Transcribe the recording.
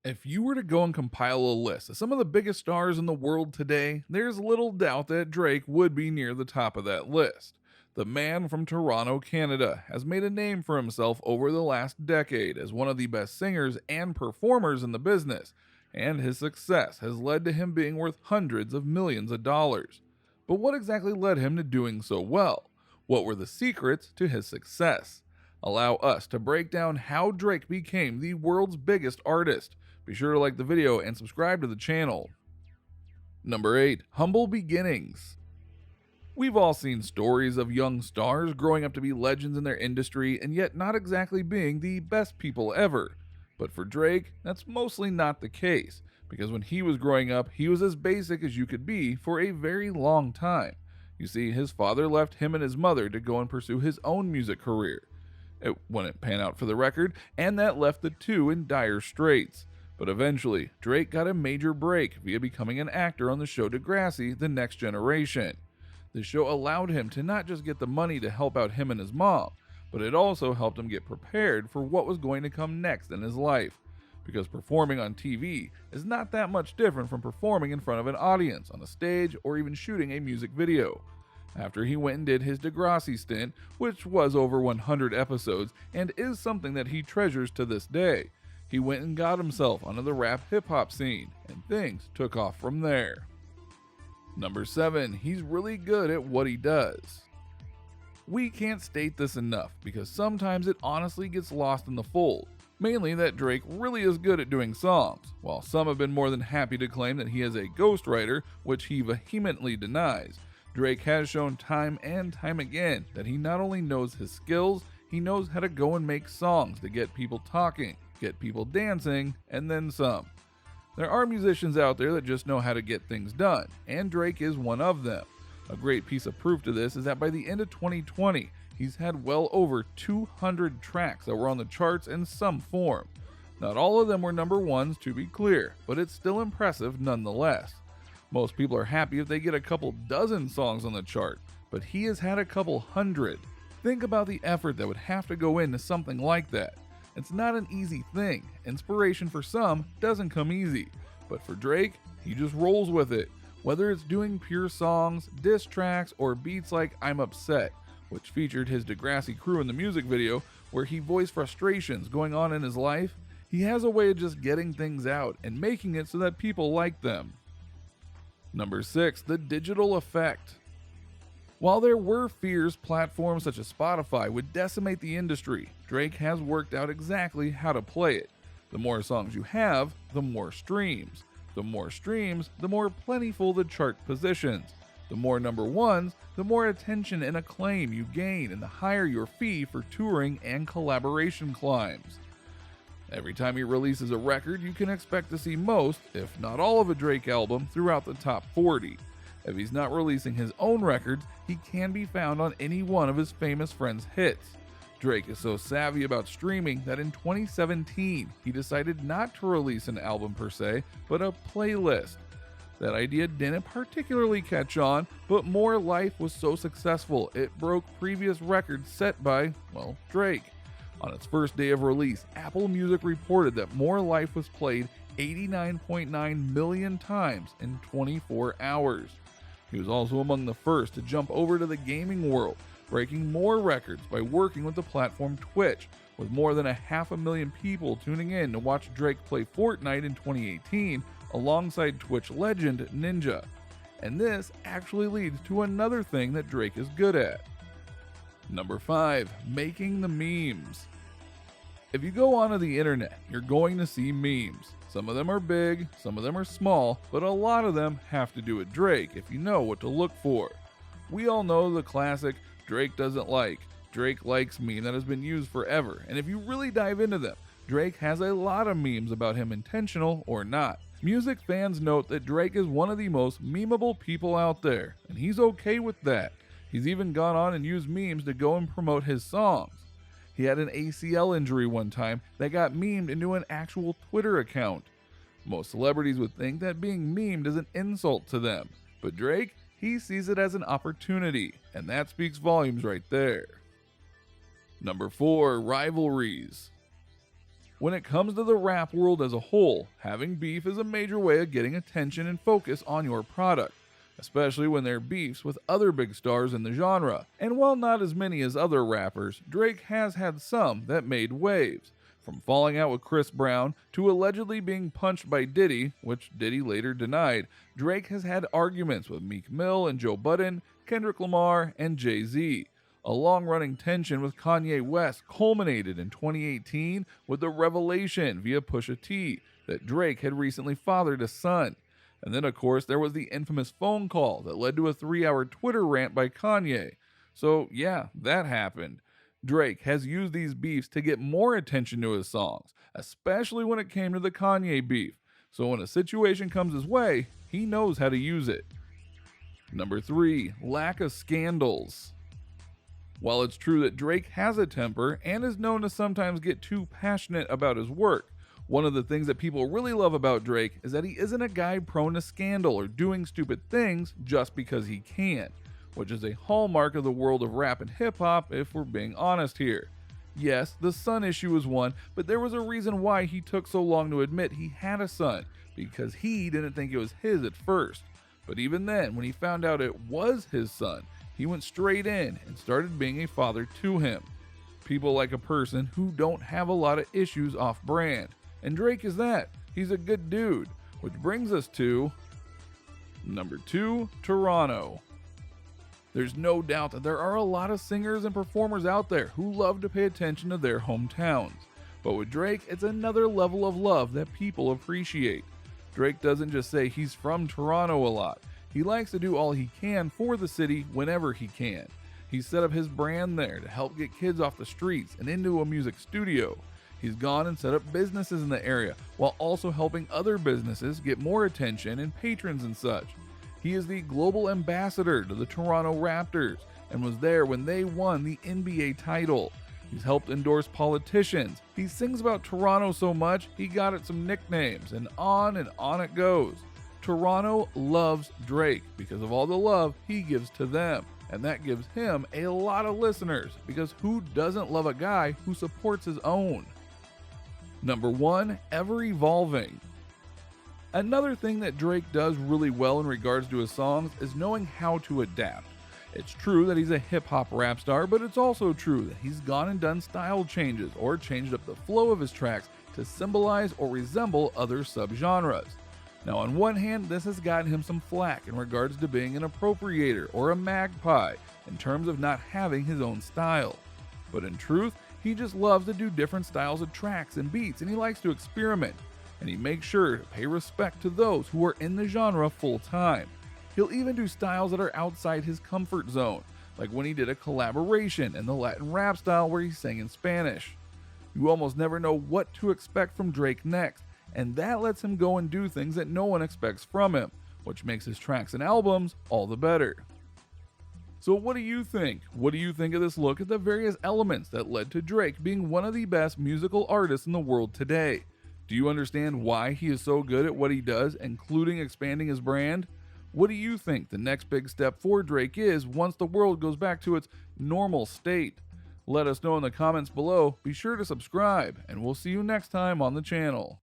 If you were to go and compile a list of some of the biggest stars in the world today, there's little doubt that Drake would be near the top of that list. The man from Toronto, Canada, has made a name for himself over the last decade as one of the best singers and performers in the business, and his success has led to him being worth hundreds of millions of dollars. But what exactly led him to doing so well? What were the secrets to his success? Allow us to break down how Drake became the world's biggest artist. Be sure to like the video and subscribe to the channel. Number 8. Humble Beginnings. We've all seen stories of young stars growing up to be legends in their industry and yet not exactly being the best people ever. But for Drake, that's mostly not the case, because when he was growing up, he was as basic as you could be for a very long time. You see, his father left him and his mother to go and pursue his own music career. It wouldn't pan out for the record, and that left the two in dire straits. But eventually, Drake got a major break via becoming an actor on the show Degrassi: The Next Generation. The show allowed him to not just get the money to help out him and his mom, but it also helped him get prepared for what was going to come next in his life. Because performing on TV is not that much different from performing in front of an audience on a stage or even shooting a music video. After he went and did his Degrassi stint, which was over 100 episodes and is something that he treasures to this day, he went and got himself onto the rap hip-hop scene, and things took off from there. Number 7. He's really good at what he does. We can't state this enough because sometimes it honestly gets lost in the fold, mainly that Drake really is good at doing songs, while some have been more than happy to claim that he is a ghostwriter, which he vehemently denies. Drake has shown time and time again that he not only knows his skills, he knows how to go and make songs to get people talking, get people dancing, and then some. There are musicians out there that just know how to get things done, and Drake is one of them. A great piece of proof to this is that by the end of 2020, he's had well over 200 tracks that were on the charts in some form. Not all of them were number ones, to be clear, but it's still impressive nonetheless. Most people are happy if they get a couple dozen songs on the chart, but he has had a couple hundred. Think about the effort that would have to go into something like that. It's not an easy thing. Inspiration for some doesn't come easy, but for Drake, he just rolls with it. Whether it's doing pure songs, diss tracks, or beats like I'm Upset, which featured his Degrassi crew in the music video, where he voiced frustrations going on in his life, he has a way of just getting things out and making it so that people like them. Number 6. The digital effect. While there were fears platforms such as Spotify would decimate the industry, Drake has worked out exactly how to play it. The more songs you have, the more streams. The more streams, the more plentiful the chart positions. The more number ones, the more attention and acclaim you gain, and the higher your fee for touring and collaboration climbs. Every time he releases a record, you can expect to see most, if not all of a Drake album throughout the top 40. If he's not releasing his own records, he can be found on any one of his famous friends' hits. Drake is so savvy about streaming that in 2017, he decided not to release an album per se, but a playlist. That idea didn't particularly catch on, but More Life was so successful it broke previous records set by, well, Drake. On its first day of release, Apple Music reported that More Life was played 89.9 million times in 24 hours. He was also among the first to jump over to the gaming world, breaking more records by working with the platform Twitch, with more than 500,000 people tuning in to watch Drake play Fortnite in 2018 alongside Twitch legend Ninja. And this actually leads to another thing that Drake is good at. Number 5. Making the memes. If you go onto the internet, you're going to see memes. Some of them are big, some of them are small, but a lot of them have to do with Drake if you know what to look for. We all know the classic Drake doesn't like, Drake likes meme that has been used forever, and if you really dive into them, Drake has a lot of memes about him, intentional or not. Music fans note that Drake is one of the most memeable people out there, and he's okay with that. He's even gone on and used memes to go and promote his songs. He had an ACL injury one time that got memed into an actual Twitter account. Most celebrities would think that being memed is an insult to them, but Drake, he sees it as an opportunity, and that speaks volumes right there. Number 4. Rivalries. When it comes to the rap world as a whole, having beef is a major way of getting attention and focus on your product, especially when there are beefs with other big stars in the genre. And while not as many as other rappers, Drake has had some that made waves. From falling out with Chris Brown to allegedly being punched by Diddy, which Diddy later denied, Drake has had arguments with Meek Mill and Joe Budden, Kendrick Lamar, and Jay-Z. A long-running tension with Kanye West culminated in 2018 with the revelation via Pusha T that Drake had recently fathered a son. And then, of course, there was the infamous phone call that led to a 3-hour Twitter rant by Kanye. So, yeah, that happened. Drake has used these beefs to get more attention to his songs, especially when it came to the Kanye beef. So when a situation comes his way, he knows how to use it. Number 3, lack of scandals. While it's true that Drake has a temper and is known to sometimes get too passionate about his work, one of the things that people really love about Drake is that he isn't a guy prone to scandal or doing stupid things just because he can, which is a hallmark of the world of rap and hip-hop if we're being honest here. Yes, the son issue is one, but there was a reason why he took so long to admit he had a son, because he didn't think it was his at first. But even then, when he found out it was his son, he went straight in and started being a father to him. People like a person who don't have a lot of issues off-brand, and Drake is that. He's a good dude, which brings us to number 2, Toronto. There's no doubt that there are a lot of singers and performers out there who love to pay attention to their hometowns. But with Drake, it's another level of love that people appreciate. Drake doesn't just say he's from Toronto a lot. He likes to do all he can for the city whenever he can. He's set up his brand there to help get kids off the streets and into a music studio. He's gone and set up businesses in the area while also helping other businesses get more attention and patrons and such. He is the global ambassador to the Toronto Raptors and was there when they won the NBA title. He's helped endorse politicians. He sings about Toronto so much, he got it some nicknames, and on it goes. Toronto loves Drake because of all the love he gives to them, and that gives him a lot of listeners because who doesn't love a guy who supports his own? Number 1, ever evolving. Another thing that Drake does really well in regards to his songs is knowing how to adapt. It's true that he's a hip-hop rap star, but it's also true that he's gone and done style changes or changed up the flow of his tracks to symbolize or resemble other subgenres. Now, on one hand, this has gotten him some flack in regards to being an appropriator or a magpie in terms of not having his own style. But in truth, he just loves to do different styles of tracks and beats, and he likes to experiment. And he makes sure to pay respect to those who are in the genre full time. He'll even do styles that are outside his comfort zone, like when he did a collaboration in the Latin rap style where he sang in Spanish. You almost never know what to expect from Drake next, and that lets him go and do things that no one expects from him, which makes his tracks and albums all the better. So what do you think? What do you think of this look at the various elements that led to Drake being one of the best musical artists in the world today? Do you understand why he is so good at what he does, including expanding his brand? What do you think the next big step for Drake is once the world goes back to its normal state? Let us know in the comments below. Be sure to subscribe, and we'll see you next time on the channel.